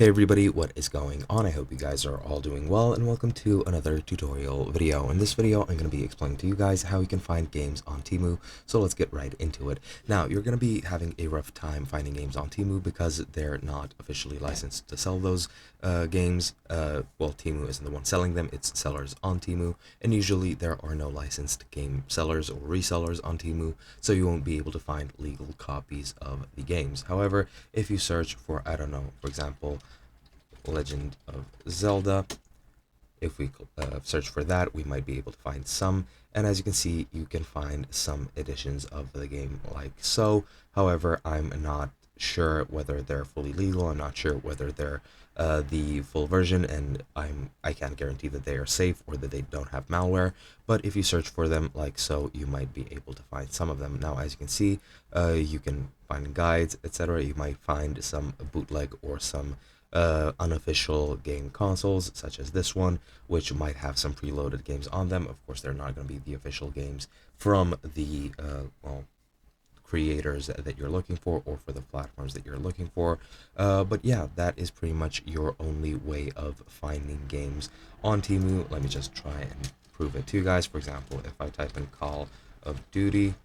Hey everybody, what is going on? I hope you guys are all doing well, and welcome to another tutorial video. In this video, I'm going to be explaining to you guys how you can find games on Temu, so let's get right into it. Now, you're going to be having a rough time finding games on Temu because they're not officially licensed to sell those games. Well, Temu isn't the one selling them, it's sellers on Temu, and usually there are no licensed game sellers or resellers on Temu, so you won't be able to find legal copies of the games. However, if you search for, I don't know, for example, Legend of Zelda, if we search for that, we might be able to find some, and as you can see, you can find some editions of the game like so. However, I'm not sure whether they're fully legal. I'm not sure whether they're the full version, and I can't guarantee that they are safe or that they don't have malware. But if you search for them like so, you might be able to find some of them. Now, as you can see, you can find guides, etc. You might find some bootleg or some unofficial game consoles, such as this one, which might have some preloaded games on them. Of course, they're not going to be the official games from the creators that you're looking for, or for the platforms that you're looking for. But yeah, that is pretty much your only way of finding games on Temu. Let me just try and prove it to you guys. For example, if I type in Call of Duty,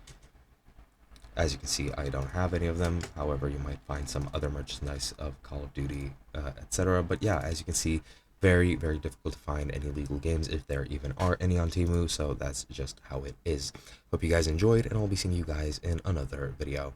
as you can see, I don't have any of them. However, you might find some other merchandise of Call of Duty, etc. But yeah, as you can see, very, very difficult to find any legal games, if there even are any on Temu. So that's just how it is. Hope you guys enjoyed, and I'll be seeing you guys in another video.